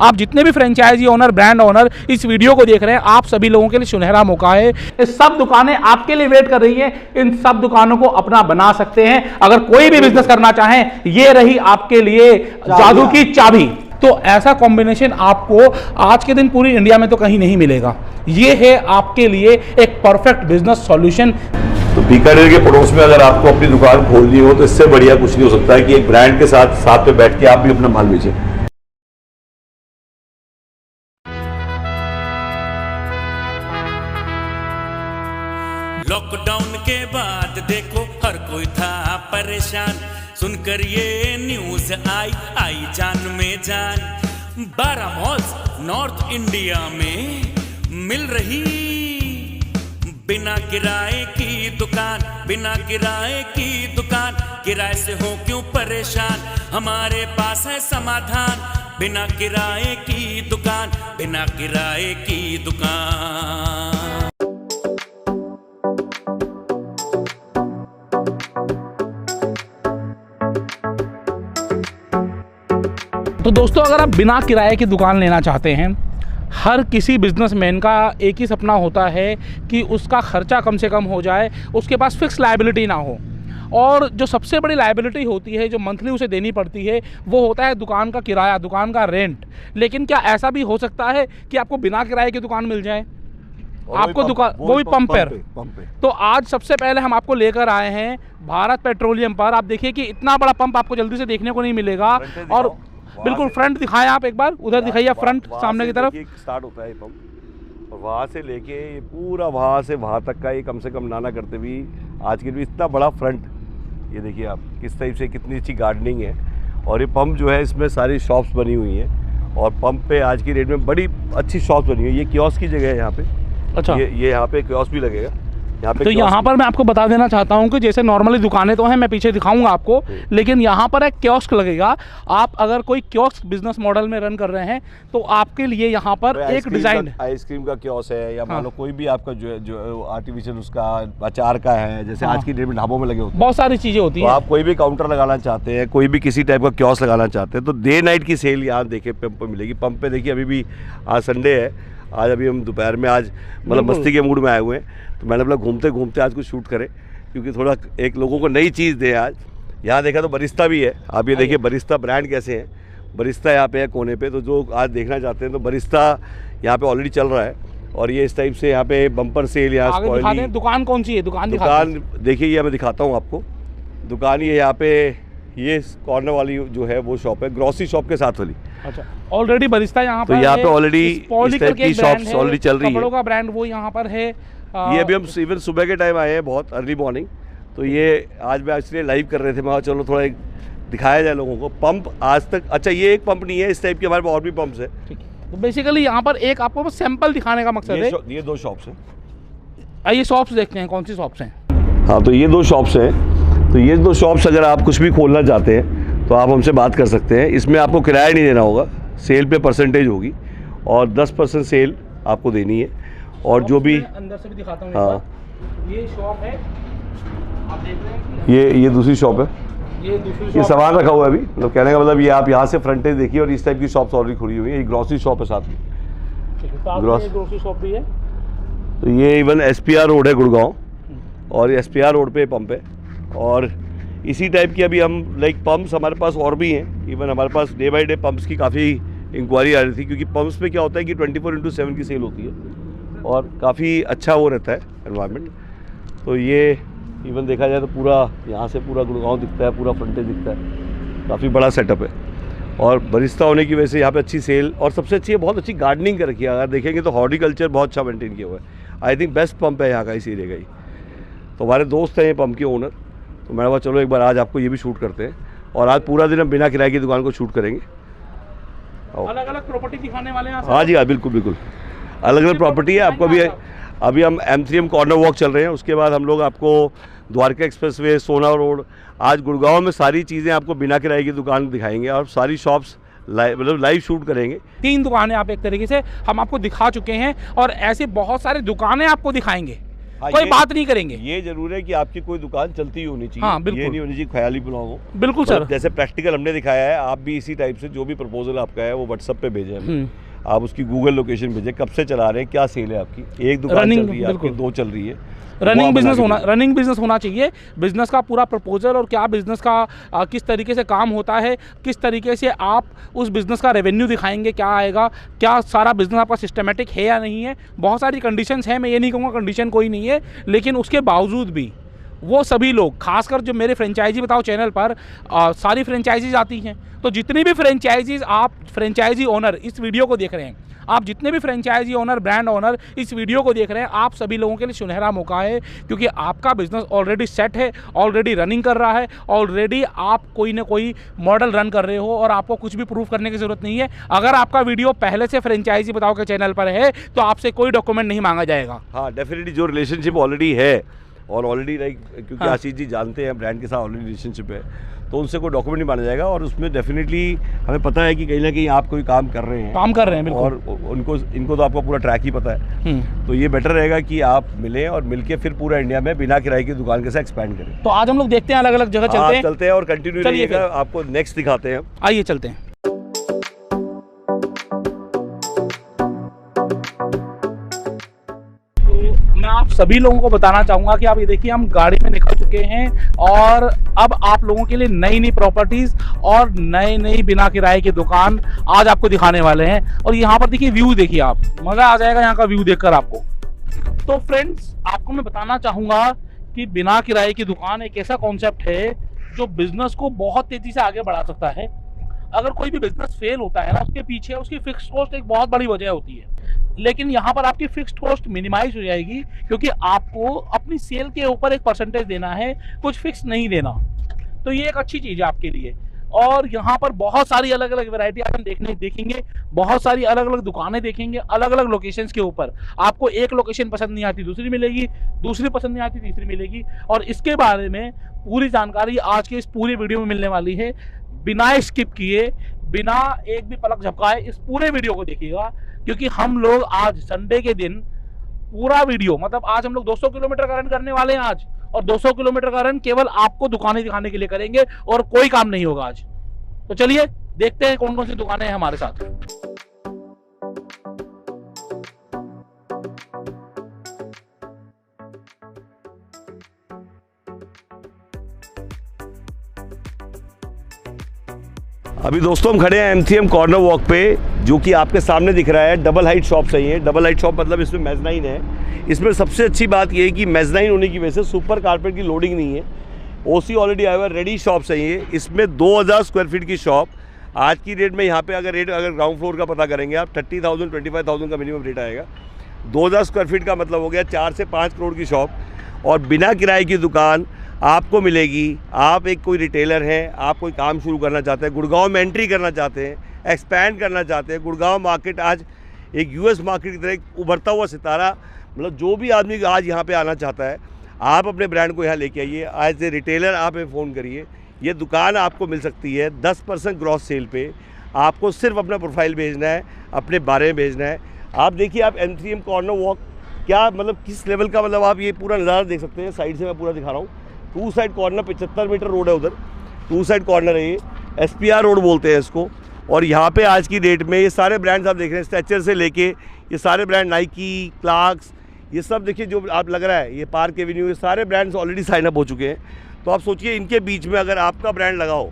आप जितने भी फ्रेंचाइजी ओनर, ब्रांड ओनर इस वीडियो को देख रहे हैं, आप सभी लोगों के लिए सुनहरा मौका है। ये सब दुकानें आपके लिए वेट कर रही हैं। इन सब दुकानों को अपना बना सकते हैं। अगर कोई भी बिजनेस करना चाहें, ये रही आपके लिए जादू की चाबी। तो ऐसा कॉम्बिनेशन आपको आज के दिन पूरी इंडिया में तो कहीं नहीं मिलेगा। ये है आपके लिए एक परफेक्ट बिजनेस सॉल्यूशन। तो बीकानेर के पड़ोस में अगर आपको अपनी दुकान खोलनी हो तो इससे बढ़िया कुछ नहीं हो सकता है कि एक ब्रांड के साथ पे बैठ के आप भी अपना माल बेचें। लॉकडाउन के बाद देखो हर कोई था परेशान, सुनकर ये न्यूज आई जान में जान। 12 मॉल्स नॉर्थ इंडिया में मिल रही बिना किराए की दुकान, बिना किराए की दुकान। किराए से हो क्यों परेशान, हमारे पास है समाधान। बिना किराए की दुकान, बिना किराए की दुकान। तो दोस्तों, अगर आप बिना किराए की दुकान लेना चाहते हैं, हर किसी बिजनेसमैन का एक ही सपना होता है कि उसका खर्चा कम से कम हो जाए, उसके पास फिक्स लायबिलिटी ना हो। और जो सबसे बड़ी लायबिलिटी होती है, जो मंथली उसे देनी पड़ती है, वो होता है दुकान का किराया, दुकान का रेंट। लेकिन क्या ऐसा भी हो सकता है कि आपको बिना किराए की दुकान मिल जाए? आपको दुकान वो भी पंप पे। तो आज सबसे पहले हम आपको लेकर आए हैं भारत पेट्रोलियम पर। आप देखिए कि इतना बड़ा पंप आपको जल्दी से देखने को नहीं मिलेगा। और बिल्कुल फ्रंट दिखाएं आप एक बार, उधर दिखाइए फ्रंट सामने की तरफ। स्टार्ट होता है पंप और वहाँ से लेके ये पूरा वहाँ से वहाँ तक का ये कम से कम नाना करते भी आज के भी इतना बड़ा फ्रंट। ये देखिए आप किस टाइप से कितनी अच्छी गार्डनिंग है। और ये पंप जो है इसमें सारी शॉप्स बनी हुई हैं और पंप पे आज की डेट में बड़ी अच्छी शॉप्स बनी हुई है। ये कियोस्क की जगह है यहाँ पे। अच्छा, ये यहाँ पे कियोस्क भी लगेगा यहाँ पे। तो यहाँ पर मैं आपको बता देना चाहता हूँ कि जैसे नॉर्मली दुकानें तो हैं, मैं पीछे दिखाऊंगा आपको, लेकिन यहाँ पर एक कियोस्क लगेगा। आप अगर कोई कियोस्क बिजनेस मॉडल में रन कर रहे हैं तो आपके लिए यहाँ पर एक डिजाइन आइसक्रीम का कियोस्क है या मान लो कोई भी आपका जो आर्टिफिशियल उसका अचार का है, जैसे आज की डेट में ढाबों में लगे होते हैं, बहुत सारी चीजें होती हैं। आप कोई भी काउंटर लगाना चाहते हैं, कोई भी किसी टाइप का कियोस्क लगाना चाहते हैं, तो डे नाइट की सेल यहाँ देखिए पंप पे मिलेगी। पंप पे देखिए अभी भी आज संडे है, आज अभी हम दोपहर में आज मतलब मस्ती के मूड में आए हुए हैं। तो मैंने बोला घूमते घूमते आज कुछ शूट करें, क्योंकि थोड़ा एक लोगों को नई चीज़ दे। आज यहाँ देखा तो बरिस्ता भी है। आप ये देखिए बरिस्ता ब्रांड कैसे है। बरिस्ता यहाँ पे है कोने पे, तो जो आज देखना चाहते हैं तो बरिस्ता यहाँ पे ऑलरेडी चल रहा है। और ये इस टाइप से यहाँ पे बम्पर सेल यहाँ। दुकान कौन सी है? दुकान देखिए ये मैं दिखाता हूँ आपको। दुकान ये यहाँ पे ये कॉर्नर वाली जो है वो शॉप है, ग्रोसरी शॉप के साथ वाली। अच्छा, ऑलरेडी बरिस्ता यहाँ पर, तो यहाँ पे ऑलरेडी इस टाइप की शॉप्स ऑलरेडी चल रही है। कपड़ों का ब्रांड वो यहाँ पर है। ये अभी हम इवन सुबह के टाइम आए हैं, बहुत अर्ली मॉर्निंग। तो ये आज मैं इसलिए लाइव कर रहे थे, मैं चलो थोड़ा एक दिखाया जाए लोगों को। पंप आज तक, अच्छा ये एक पंप नहीं है, इस टाइप के हमारे पास और भी पंप्स है। तो बेसिकली यहाँ पर एक आपको बस सैंपल दिखाने का मकसद है। ये 2 शॉप्स हैं। आइए शॉप्स देखते हैं कौन सी शॉप्स हैं। हाँ, तो ये 2 शॉप्स हैं। तो ये 2 शॉप्स अगर आप कुछ भी खोलना चाहते हैं तो आप हमसे बात कर सकते हैं। इसमें आपको किराया नहीं देना होगा, सेल पे परसेंटेज होगी और 10% सेल आपको देनी है। और जो भी अंदर से भी दिखाता हूँ। हाँ, ये शॉप है, आप देख रहे हैं कि ये दूसरी शॉप है। ये सामान रखा हुआ है अभी, मतलब कहने का मतलब ये आप यहाँ से फ्रंटेज देखिए और इस टाइप की शॉप्स ऑलरेडी खुली हुई है। ये ग्रोसरी शॉप है साथ में, ग्रोसरी शॉप भी है। तो ये इवन SPR रोड है गुड़गांव, और SPR रोड पे पंप है। और इसी टाइप की अभी हम पंप्स हमारे पास और भी हैं। इवन हमारे पास डे बाई डे पंप्स की काफ़ी इंक्वायरी आ रही थी, क्योंकि पंप्स पे क्या होता है कि 24/7 की सेल होती है और काफ़ी अच्छा वो रहता है एनवायरनमेंट। तो ये इवन देखा जाए तो पूरा यहाँ से पूरा गुड़गांव दिखता है, पूरा फ्रंटेज दिखता है, काफ़ी बड़ा सेटअप है। और बरिस्ता होने की वजह से यहाँ पे अच्छी सेल, और सबसे अच्छी है बहुत अच्छी गार्डनिंग कर रखी है। अगर देखेंगे तो हॉर्टिकल्चर बहुत अच्छा मेंटेन किया हुआ है। आई थिंक बेस्ट पंप है यहाँ का, इस एरिया का ही। तो हमारे दोस्त हैं ये पंप के ओनर, तो मैंने कहा चलो एक बार आज आपको ये भी शूट करते हैं। और आज पूरा दिन हम बिना किराए की दुकान को शूट करेंगे। अलग अलग प्रॉपर्टी दिखाने वाले हैं। हाँ जी, हाँ बिल्कुल बिल्कुल, अलग अलग प्रॉपर्टी है आपको। अभी हम M3M कॉर्नर वॉक चल रहे हैं, उसके बाद हम लोग आपको द्वारका एक्सप्रेसवे, सोना रोड, आज गुड़गांव में सारी चीज़ें आपको बिना किराए की दुकान दिखाएंगे और सारी शॉप्स मतलब लाइव शूट करेंगे। 3 दुकानें आप एक तरीके से हम आपको दिखा चुके हैं और ऐसे बहुत सारी दुकानें आपको दिखाएंगे। हाँ, कोई बात नहीं करेंगे। ये जरूर है कि आपकी कोई दुकान चलती ही होनी चाहिए। हाँ, बिल्कुल। ये नहीं होनी चाहिए ख्याली प्लान हो। बिल्कुल सर। जैसे प्रैक्टिकल हमने दिखाया है, आप भी इसी टाइप से जो भी प्रपोजल आपका है वो व्हाट्सएप पे भेजें हमें। आप उसकी गूगल लोकेशन भेजें, कब से चला रहे हैं, क्या सेल है आपकी, एक दुकान चल रही है आपकी, 2 चल रही है। रनिंग बिजनेस होना चाहिए। बिजनेस का पूरा प्रपोजल और क्या बिजनेस का किस तरीके से काम होता है, किस तरीके से आप उस बिज़नेस का रेवेन्यू दिखाएंगे, क्या आएगा, क्या सारा बिजनेस आपका सिस्टमेटिक है या नहीं है। बहुत सारी कंडीशंस हैं, मैं ये नहीं कहूँगा कंडीशन कोई नहीं है, लेकिन उसके बावजूद भी वो सभी लोग, खासकर जो मेरे फ्रेंचाइजी बताओ चैनल पर सारी फ्रेंचाइजीज आती हैं, तो जितनी भी फ्रेंचाइजीज आप फ्रेंचाइजी ओनर इस वीडियो को देख रहे हैं, आप जितने भी फ्रेंचाइजी ओनर, ब्रांड ओनर इस वीडियो को देख रहे हैं, आप सभी लोगों के लिए सुनहरा मौका है, क्योंकि आपका बिजनेस ऑलरेडी सेट है, ऑलरेडी रनिंग कर रहा है, ऑलरेडी आप कोई ना कोई मॉडल रन कर रहे हो और आपको कुछ भी प्रूफ करने की ज़रूरत नहीं है। अगर आपका वीडियो पहले से फ्रेंचाइजी बताओ के चैनल पर है तो आपसे कोई डॉक्यूमेंट नहीं मांगा जाएगा। हाँ, डेफिनेटली जो रिलेशनशिप ऑलरेडी है और ऑलरेडी लाइक, क्योंकि आशीष जी जानते हैं ब्रांड के साथ ऑलरेडी रिलेशनशिप है, तो उनसे कोई डॉक्यूमेंट नहीं माना जाएगा। और उसमें डेफिनेटली हमें पता है कि कहीं ना कहीं आप कोई काम कर रहे हैं बिल्कुल। और इनको तो आपका पूरा ट्रैक ही पता है, तो ये बेटर रहेगा कि आप मिलें और मिलके फिर पूरा इंडिया में बिना किराए की दुकान के साथ एक्सपैंड करें। तो आज हम लोग देखते हैं, अलग अलग जगह चलते हैं और कंटिन्यू रहिएगा, आपको नेक्स्ट दिखाते हैं। आइए चलते हैं। मैं आप सभी लोगों को बताना चाहूँगा कि आप ये देखिए, हम गाड़ी में निकल चुके हैं और अब आप लोगों के लिए नई नई प्रॉपर्टीज़ और नई बिना किराए की दुकान आज आपको दिखाने वाले हैं। और यहाँ पर देखिए व्यू, देखिए आप, मज़ा आ जाएगा यहाँ का व्यू देखकर आपको। तो फ्रेंड्स, आपको मैं बताना चाहूँगा कि बिना किराए की दुकान एक ऐसा कॉन्सेप्ट है जो बिज़नेस को बहुत तेज़ी से आगे बढ़ा सकता है। अगर कोई भी बिजनेस फेल होता है ना, उसके पीछे उसकी फिक्स कॉस्ट एक बहुत बड़ी वजह होती है, लेकिन यहाँ पर आपकी फिक्स्ड कॉस्ट मिनिमाइज हो जाएगी, क्योंकि आपको अपनी सेल के ऊपर एक परसेंटेज देना है, कुछ फिक्स नहीं देना। तो ये एक अच्छी चीज़ है आपके लिए। और यहाँ पर बहुत सारी अलग अलग वैरायटी आप देखेंगे, बहुत सारी अलग अलग दुकानें देखेंगे, अलग अलग लोकेशंस के ऊपर। आपको एक लोकेशन पसंद नहीं आती, दूसरी मिलेगी, दूसरी पसंद नहीं आती, तीसरी मिलेगी। और इसके बारे में पूरी जानकारी आज के इस पूरी वीडियो में मिलने वाली है। बिना स्किप किए, बिना एक भी पलक झपकाए इस पूरे वीडियो को देखिएगा, क्योंकि हम लोग आज संडे के दिन पूरा वीडियो, मतलब आज हम लोग 200 किलोमीटर का रन करने वाले हैं आज, और 200 किलोमीटर का रन केवल आपको दुकानें दिखाने के लिए करेंगे और कोई काम नहीं होगा आज। तो चलिए देखते हैं कौन कौन सी दुकानें हैं हमारे साथ। अभी दोस्तों हम खड़े हैं MCM कॉर्नर वॉक पे, जो कि आपके सामने दिख रहा है। डबल हाइट शॉप सही है। डबल हाइट शॉप मतलब इसमें मेजनाइन है। इसमें सबसे अच्छी बात ये है कि मेजनाइन होने की वजह से सुपर कारपेट की लोडिंग नहीं है। OC ऑलरेडी आया हुआ है, रेडी शॉप सही है। इसमें 2000 स्क्वायर फीट की शॉप आज की रेट में यहाँ पे अगर ग्राउंड फ्लोर का पता करेंगे आप, 30,000 25,000 का मिनिमम रेट आएगा। 2000 स्क्वायर फीट का मतलब हो गया 4 से 5 करोड़ की शॉप, और बिना किराए की दुकान आपको मिलेगी। आप एक कोई रिटेलर हैं, आप कोई काम शुरू करना चाहते हैं, गुड़गांव में एंट्री करना चाहते हैं, एक्सपैंड करना चाहते हैं। गुड़गांव मार्केट आज एक US मार्केट की तरह एक उभरता हुआ सितारा, मतलब जो भी आदमी आज यहाँ पे आना चाहता है, आप अपने ब्रांड को यहाँ लेके आइए। एज ए रिटेलर आप हमें फ़ोन करिए, ये दुकान आपको मिल सकती है 10% ग्रॉस सेल पे। आपको सिर्फ अपना प्रोफाइल भेजना है, अपने बारे में भेजना है। आप देखिए, आप MCM कॉर्नर वॉक क्या मतलब किस लेवल का, मतलब आप ये पूरा नज़ारा देख सकते हैं। साइड से मैं पूरा दिखा रहा हूँ। 2 साइड कॉर्नर 75 मीटर रोड है उधर, 2 साइड कॉर्नर है ये, SPR रोड बोलते हैं इसको। और यहाँ पे आज की डेट में ये सारे ब्रांड्स आप देख रहे हैं, स्ट्रेचर से लेके ये सारे ब्रांड, नाइकी, क्लार्क्स, ये सब देखिए जो आप लग रहा है, ये पार्क एवेन्यू, ये सारे ब्रांड्स ऑलरेडी साइन अप हो चुके हैं। तो आप सोचिए इनके बीच में अगर आपका ब्रांड लगाओ,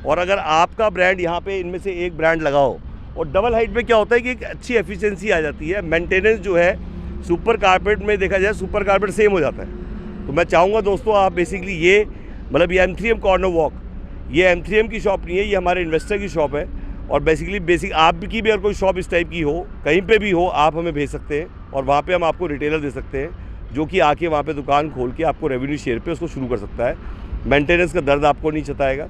और अगर आपका ब्रांड यहाँ पे इनमें से एक ब्रांड लगाओ, और डबल हाइट में क्या होता है कि एक अच्छी एफिशिएंसी आ जाती है। मेंटेनेंस जो है सुपर कारपेट में देखा जाए, सुपर कारपेट सेम हो जाता है। तो मैं चाहूँगा दोस्तों, आप बेसिकली ये मतलब ये M3M कॉर्नर वॉक, ये M3M की शॉप नहीं है, ये हमारे इन्वेस्टर की शॉप है। और बेसिक आपकी भी अगर कोई शॉप इस टाइप की हो, कहीं पे भी हो, आप हमें भेज सकते हैं, और वहाँ पे हम आपको रिटेलर दे सकते हैं, जो कि आके वहाँ पे दुकान खोल के आपको रेवेन्यू शेयर पे उसको शुरू कर सकता है। मेंटेनेंस का दर्द आपको नहीं सताएगा।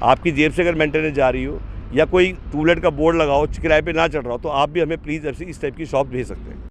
आपकी जेब से अगर मेंटेनेंस जा रही हो, या कोई टूलेट का बोर्ड लगाओ, किराए पे ना चढ़ रहा हो, तो आप भी हमें प्लीज़ ऐसी इस टाइप की शॉप भेज सकते हैं।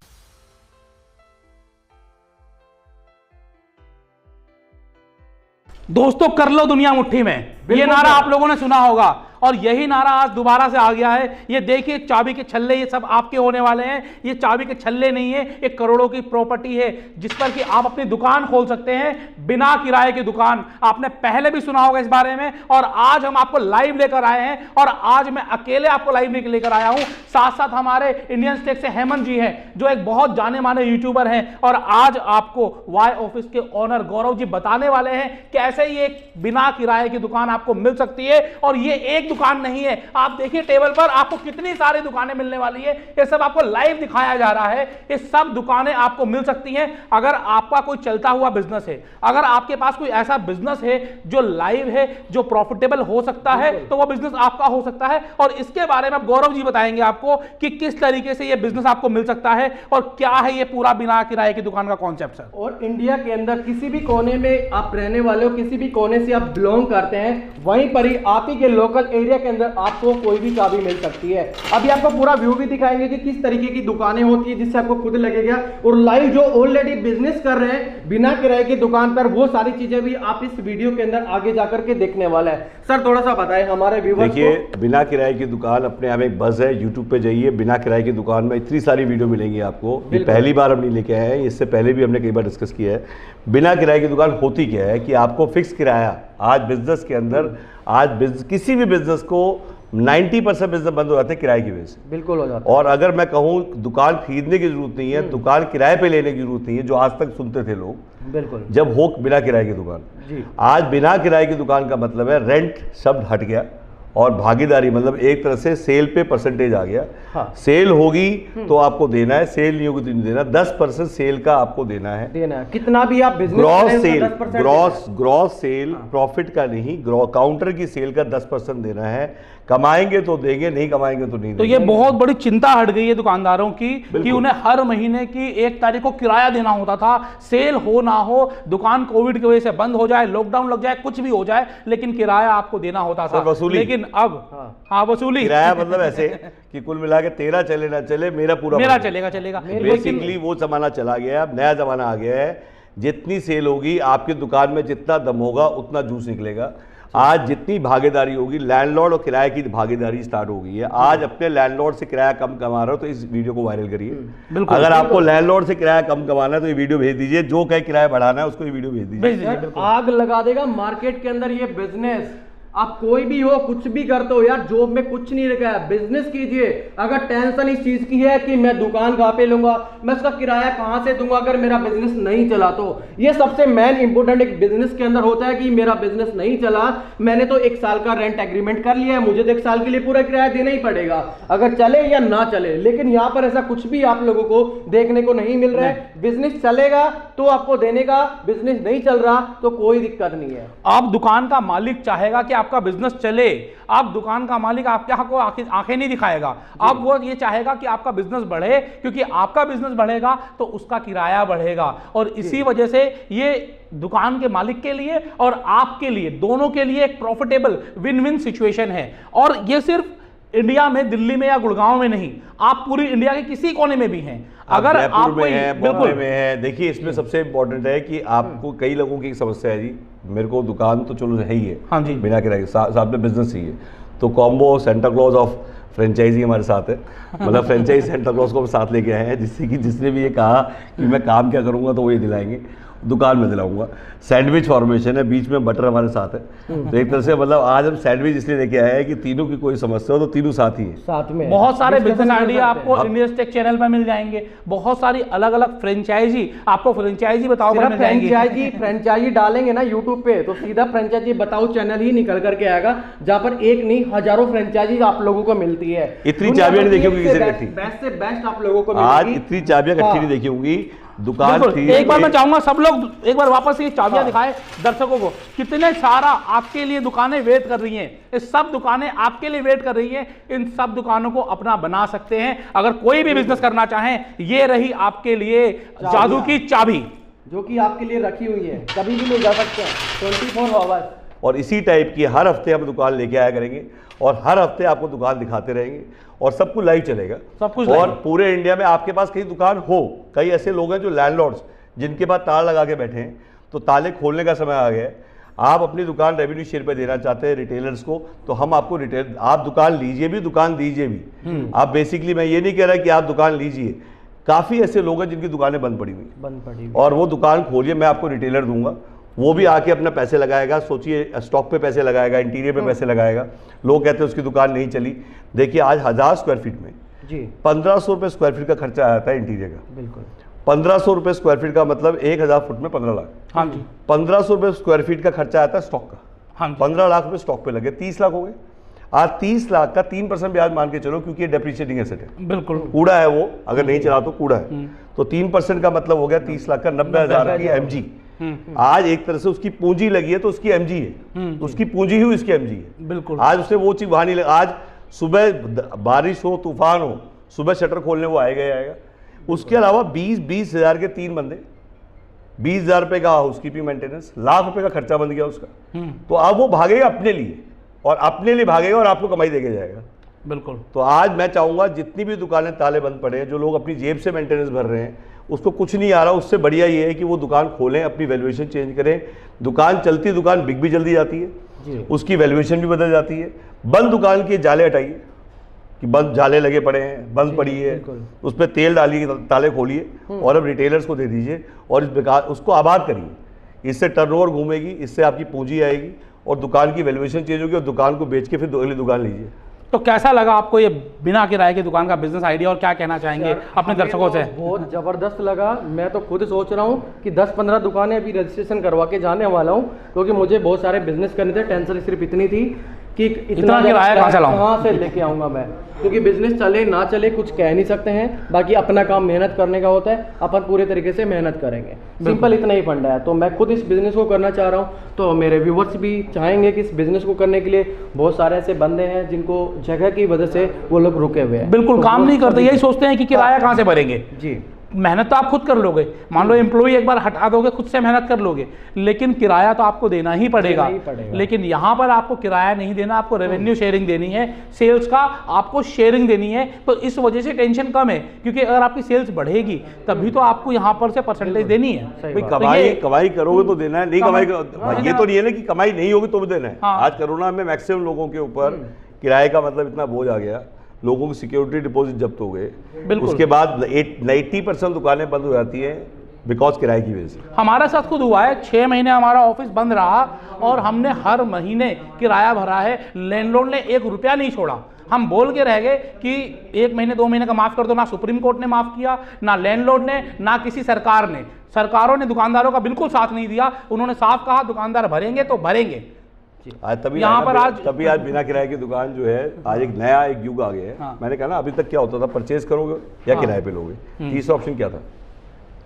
दोस्तों, कर लो दुनिया मुट्ठी में, ये नारा आप लोगों ने सुना होगा। और यही नारा आज दोबारा से आ गया है। ये देखिए चाबी के छल्ले, ये सब आपके होने वाले हैं। ये चाबी के छल्ले नहीं है, ये करोड़ों की प्रॉपर्टी है जिस पर कि आप अपनी दुकान खोल सकते हैं, बिना किराए की दुकान। आपने पहले भी सुना होगा इस बारे में, और आज हम आपको लाइव लेकर आए हैं। और आज मैं अकेले आपको लाइव लेकर आया हूं, साथ साथ हमारे इंडियन स्टेक से हेमंत जी हैं जो एक बहुत जाने माने यूट्यूबर हैं, और आज आपको वाई ऑफिस के ओनर गौरव जी बताने वाले हैं कैसे ये बिना किराए की दुकान आपको मिल सकती है। और ये एक दुकान नहीं है, आप देखिए टेबल पर आपको कितनी सारी दुकानें मिलने वाली है। ये सब आपको लाइव दिखाया जा रहा है। ये सब दुकानें आपको मिल सकती हैं अगर आपका कोई चलता हुआ बिजनेस है, अगर आपके पास कोई ऐसा बिजनेस है जो लाइव है, जो प्रॉफिटेबल हो सकता है, तो वो बिजनेस आपका हो सकता है। और इसके बारे में अब गौरव जी बताएंगे आपको कि किस तरीके से ये बिजनेस आपको मिल सकता है और क्या है ये पूरा बिना किराए की दुकान का कॉन्सेप्ट सर। और इंडिया के अंदर किसी भी कोने में आप रहने वाले हो, किसी भी कोने से आप बिलोंग करते हैं, वहीं पर ही आप ही के लोकल एरिया के अंदर आपको कोई भी चाबी मिल सकती है। अभी आपको पूरा व्यू भी दिखाएंगे कि किस तरीके की दुकानें होती है जिससे आपको खुद लगेगा, और लाइव जो ऑलरेडी बिजनेस कर रहे हैं बिना किराए की दुकान पर, वो सारी चीजें भी आप इस वीडियो के अंदर आगे जाकर के देखने वाला है। सर थोड़ा सा बताएं हमारे व्यूअर्स को। देखिए, बिना किराए की दुकान अपने आप एक बज़ है। यूट्यूब पे जाइए, बिना किराए की दुकान में इतनी सारी वीडियो मिलेंगी आपको। ये पहली बार हम नहीं लेके आए हैं, इससे पहले भी हमने कई बार डिस्कस किया है। बिना किराए की दुकान होती क्या है कि आपको फिक्स किराया, आज बिजनेस के अंदर, किसी भी बिजनेस को 90% बिजनेस बंद हो जाते हैं किराए की वजह से। बिल्कुल हो जाता है। और अगर मैं कहूँ दुकान खरीदने की जरूरत नहीं है, दुकान किराए पे लेने की जरूरत नहीं है, जो आज तक सुनते थे लोग, बिल्कुल, जब हो बिना किराए की दुकान जी। आज बिना किराए की दुकान का मतलब है रेंट शब्द हट गया और भागीदारी, मतलब एक तरह से सेल पे परसेंटेज आ गया। हाँ। सेल होगी तो आपको देना है, सेल नहीं होगी तो नहीं देना। 10% सेल का आपको देना है, कितना भी आप business gross sale, gross sale, profit का नहीं, काउंटर की सेल का 10% देना है। कमाएंगे तो देंगे, नहीं कमाएंगे तो नहीं देंगे। तो ये बहुत बड़ी चिंता हट गई है दुकानदारों की कि उन्हें हर महीने की 1 तारीख को किराया देना होता था। सेल हो ना हो, दुकान कोविड की वजह से बंद हो जाए, लॉकडाउन लग जाए, कुछ भी हो जाए, लेकिन किराया आपको देना होता था। वसूली, लेकिन अब हाँ वसूली किराया मतलब ऐसे कि कुल मिला के तेरा चले ना चले, मेरा चलेगा। बेसिकली वो जमाना चला गया है, अब नया जमाना आ गया है। जितनी सेल होगी आपकी दुकान में, जितना दम होगा उतना जूस निकलेगा। आज जितनी भागीदारी होगी, लैंडलॉर्ड और किराए की भागीदारी स्टार्ट हो गई है। आज अपने लैंडलॉर्ड से किराया कम कमा रहे हो तो इस वीडियो को वायरल करिए। अगर आपको लैंडलॉर्ड से किराया कम कमाना है तो ये वीडियो भेज दीजिए। जो कहे किराया बढ़ाना है उसको ये वीडियो भेज दीजिए। आग लगा देगा मार्केट के अंदर ये बिजनेस। आप कोई भी हो, कुछ भी करते हो यार, जॉब में कुछ नहीं रखा है, बिजनेस कीजिए। अगर टेंशन इस चीज की है कि मैं दुकान कहाँ पे लूंगा, मैं उसका किराया कहाँ से दूंगा अगर मेरा बिजनेस नहीं चला, तो ये सबसे मेन इंपोर्टेंट एक बिजनेस के अंदर होता है कि मेरा बिजनेस नहीं चला, मैंने तो 1 साल का रेंट एग्रीमेंट कर लिया है, मुझे तो 1 साल के लिए पूरा किराया देना ही पड़ेगा, अगर चले या ना चले। लेकिन यहाँ पर ऐसा कुछ भी आप लोगों को देखने को नहीं मिल रहा है। बिजनेस चलेगा तो आपको देने का, बिजनेस नहीं चल रहा तो कोई दिक्कत नहीं है। आप दुकान का मालिक चाहेगा कि आपका बिजनेस चले, आप दुकान का मालिक आपके आपको आंखें नहीं दिखाएगा। अब वो ये चाहेगा कि आपका बिजनेस बढ़े, क्योंकि आपका बिजनेस बढ़ेगा तो उसका किराया बढ़ेगा। और इसी वजह से ये दुकान के मालिक के लिए और आपके लिए, दोनों के लिए एक प्रॉफिटेबल विन विन सिचुएशन है। और ये सिर्फ इंडिया में, दिल्ली में या गुड़गांव में नहीं, आप पूरी इंडिया के किसी कोने में भी हैं। अगर आप में है, बॉम्बे में है, देखिए इसमें सबसे इंपॉर्टेंट है कि आपको, कई लोगों की समस्या है जी, मेरे को दुकान तो चलो है ही है, हाँ जी, बिना किराए, साथ में बिजनेस ही है, तो combo Santa Claus of franchisee हमारे साथ है। मतलब फ्रेंचाइज सेंटा क्लॉज को हम साथ लेके आए हैं, जिससे कि जिसने भी ये कहा कि मैं काम क्या करूंगा तो वो ये दिलाएंगे, दुकान में दिलाऊंगा। सैंडविच फॉर्मेशन है, बीच में बटर हमारे साथ है। तो एक तरह से मतलब आज हम सैंडविच इसलिए लेके आए हैं कि तीनों की कोई समस्या हो तो तीनों साथ ही है, साथ में। बहुत सारे बिजनेस आइडिया आपको इंडियन टेक चैनल पर मिल जाएंगे, बहुत सारी अलग अलग फ्रेंचाइजी, आपको फ्रेंचाइजी बताओ पर मिल जाएंगी। फ्रेंचाइजी डालेंगे ना यूट्यूब पे तो सीधा फ्रेंचाइजी बताओ चैनल ही निकल करके आएगा, जहाँ पर एक नहीं हजारों फ्रेंचाइजी आप लोगों को मिलती है। इतनी चाबियां नहीं देखी होंगी किसी ने, बेस्ट से बेस्ट आप लोगों को आज इतनी चाबियां इकट्ठी नहीं देखी होंगी दुकान। एक बार मैं चाहूंगा सब लोग एक बार वापस ये चाबियां दिखाएं दर्शकों को। कितने सारा आपके लिए दुकानें वेट कर रही हैं, ये सब दुकानें आपके लिए वेट कर रही हैं। इन सब दुकानों को अपना बना सकते हैं। अगर कोई भी बिजनेस करना चाहें, ये रही आपके लिए जादू की चाबी, जो कि आपके लिए रखी हुई है, कभी भी ले जा सकते हैं 24 आवर्स। और इसी टाइप की हर हफ्ते हम दुकान लेके आया करेंगे और हर हफ्ते आपको दुकान दिखाते रहेंगे और सब कुछ लाइव चलेगा, सब कुछ। और पूरे इंडिया में आपके पास कहीं दुकान हो, कई ऐसे लोग हैं जो लैंडलॉर्ड्स जिनके पास ताला लगा के बैठे हैं, तो ताले खोलने का समय आ गया है। आप अपनी दुकान रेवेन्यू शेयर पे देना चाहते हैं रिटेलर्स को, तो हम आपको रिटेल, आप दुकान लीजिए भी, दुकान दीजिए भी। आप बेसिकली, मैं ये नहीं कह रहा कि आप दुकान लीजिए, काफ़ी ऐसे लोग हैं जिनकी दुकानें बंद पड़ी हुई और वो दुकान खोलिए, मैं आपको रिटेलर दूंगा, वो भी आके अपना पैसे लगाएगा। सोचिए, स्टॉक पे पैसे लगाएगा, इंटीरियर पे पैसे लगाएगा। लोग कहते हैं उसकी दुकान नहीं चली। देखिए आज 1000 स्क्वायर फीट में जी 1500 रुपये स्क्वायर फीट का खर्चा आता है इंटीरियर का। बिल्कुल 1500 रुपये स्क्वायर फीट का मतलब 1000 फुट में 15 लाख। हाँ जी। 1500 रुपये स्क्वायर फीट का खर्चा आता है स्टॉक का। हाँ जी। 15 लाख रुपये स्टॉक पे लगे, 30 लाख हो गए। आज 30 लाख का 3% ब्याज मान के चलो, क्योंकि ये डेप्रिशिएटिंग एसेट है, बिल्कुल कूड़ा है वो, अगर नहीं चला तो कूड़ा है। तो 3% का मतलब हो गया 30 लाख का 90,000 की एमजी। आज एक तरह से उसकी पूंजी लगी है तो उसकी एमजी है, उसकी पूंजी ही उसकी एमजी है। बिल्कुल। आज उससे वो चीज वहां नहीं लगा। आज सुबह बारिश हो, तूफान हो, सुबह शटर खोलने वो आएगा ही आएगा। उसके अलावा 20 हज़ार के 3 बंदे, 20,000 रुपये का हाउसकीपिंग मेंटेनेंस, लाख रुपए का खर्चा बन गया उसका। तो अब वो भागेगा अपने लिए, और अपने लिए भागेगा और आपको कमाई देके जाएगा। बिल्कुल। तो आज मैं चाहूँगा जितनी भी दुकानें ताले बंद पड़े हैं, जो लोग अपनी जेब से मेंटेनेंस भर रहे हैं, उसको कुछ नहीं आ रहा, उससे बढ़िया ये है कि वो दुकान खोलें, अपनी वैल्यूएशन चेंज करें। दुकान चलती दुकान बिक भी जल्दी जाती है, उसकी वैल्यूएशन भी बदल जाती है। बंद दुकान के जाले हटाइए कि बंद जाले लगे पड़े हैं, बंद पड़ी है, उस पर तेल डालिए, ताले खोलिए और अब रिटेलर्स को दे दीजिए और इस बेकार उसको आबाद करिए। इससे टर्नओवर घूमेगी, इससे आपकी पूंजी आएगी और दुकान की वैल्यूएशन चेंज होगी और दुकान को बेच के फिर अगली दुकान लीजिए। तो कैसा लगा आपको ये बिना किराए की दुकान का बिजनेस आइडिया, और क्या कहना चाहेंगे अपने दर्शकों से? बहुत ज़बरदस्त लगा। मैं तो खुद सोच रहा हूँ कि 10-15 दुकानें अभी रजिस्ट्रेशन करवा के जाने वाला हूँ, क्योंकि मुझे बहुत सारे बिजनेस करने थे। टेंशन सिर्फ इतनी थी कि इतना किराया कहाँ से लाऊं? कहाँ से लेके आऊँगा मैं, क्योंकि बिजनेस चले ना चले कुछ कह नहीं सकते हैं। बाकी अपना काम मेहनत करने का होता है, अपन पूरे तरीके से मेहनत करेंगे, सिंपल इतना ही फंडा है। तो मैं खुद इस बिज़नेस को करना चाह रहा हूँ, तो मेरे व्यूवर्स भी चाहेंगे कि इस बिज़नेस को करने के लिए बहुत सारे ऐसे बंदे हैं जिनको जगह की वजह से वो लोग रुके हुए हैं, बिल्कुल काम नहीं करते, यही सोचते हैं कि किराया कहाँ से भरेंगे। जी मेहनत तो आप खुद कर लोगे, मान लो एम्प्लॉय एक बार हटा दोगे, खुद से मेहनत कर लोगे, लेकिन किराया तो आपको देना ही पड़ेगा। लेकिन यहाँ पर आपको किराया नहीं देना, आपको रेवेन्यू शेयरिंग देनी है, सेल्स का आपको शेयरिंग देनी है। तो इस वजह से टेंशन कम है, क्योंकि अगर आपकी सेल्स बढ़ेगी तभी तो आपको यहाँ पर से परसेंटेज देनी है। कमाई करोगे तो देना है, नहीं कमाई ये तो नहीं है ना कि कमाई नहीं होगी तो भी देना है। आज कोरोना में मैक्सिमम लोगों के ऊपर किराए का मतलब इतना बोझ आ गया, लोगों की सिक्योरिटी डिपॉजिट जब्त हो गए। उसके बाद 80% दुकानें बंद हो जाती हैं बिकॉज किराए की वजह से। हमारे साथ खुद हुआ है, 6 महीने हमारा ऑफिस बंद रहा और हमने हर महीने किराया भरा है, लैंडलॉर्ड ने 1 रुपया नहीं छोड़ा। हम बोल के रह गए कि 1 महीने 2 महीने का माफ़ कर दो, ना सुप्रीम कोर्ट ने माफ़ किया, ना लैंडलॉर्ड ने, ना किसी सरकार ने। सरकारों ने दुकानदारों का बिल्कुल साथ नहीं दिया, उन्होंने साफ कहा दुकानदार भरेंगे तो भरेंगे। तभी यहाँ पर आज बिना किराए की दुकान जो है, आज एक नया युग आ गया है। हाँ। मैंने कहा ना, अभी तक क्या होता था, परचेज करोगे या किराए पे लोगे, तीसरा ऑप्शन क्या था,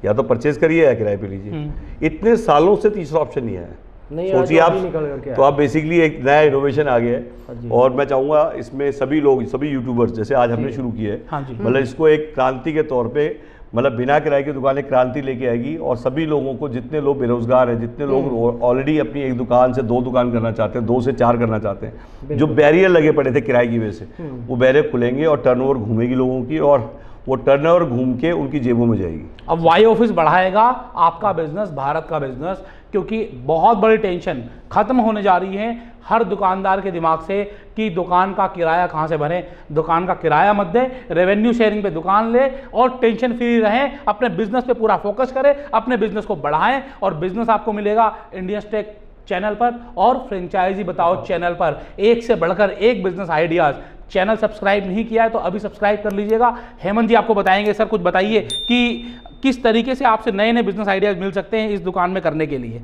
या तो परचेज करिए या किराए पे लीजिए। इतने सालों से तीसरा ऑप्शन नहीं आया। सोचिए आप, तो आप बेसिकली एक नया इनोवेशन आ गया है और मैं चाहूँगा इसमें सभी लोग, सभी यूट्यूबर्स जैसे आज हमने शुरू किया है, मतलब इसको एक क्रांति के तौर पे, मतलब बिना किराए की दुकान एक क्रांति लेके आएगी और सभी लोगों को, जितने लोग बेरोजगार हैं, जितने लोग ऑलरेडी अपनी एक दुकान से 2 दुकान करना चाहते हैं, 2 से 4 करना चाहते हैं, जो बैरियर लगे पड़े थे किराए की वजह से, वो बैरियर खुलेंगे और टर्नओवर घूमेगी लोगों की, और वो टर्नओवर घूम के उनकी जेबों में जाएगी। अब वाई ऑफिस बढ़ाएगा आपका बिजनेस, भारत का बिजनेस, क्योंकि बहुत बड़ी टेंशन खत्म होने जा रही है हर दुकानदार के दिमाग से कि दुकान का किराया कहाँ से भरें। दुकान का किराया मत दें, रेवेन्यू शेयरिंग पे दुकान ले और टेंशन फ्री रहें, अपने बिजनेस पे पूरा फोकस करें, अपने बिजनेस को बढ़ाएं और बिजनेस आपको मिलेगा इंडियन टेक चैनल पर और फ्रेंचाइजी बताओ चैनल पर। एक से बढ़कर एक बिजनेस आइडियाज़। चैनल सब्सक्राइब नहीं किया है तो अभी सब्सक्राइब कर लीजिएगा। हेमंत जी आपको बताएंगे। सर कुछ बताइए कि किस तरीके से आपसे नए नए बिजनेस आइडियाज़ मिल सकते हैं इस दुकान में करने के लिए।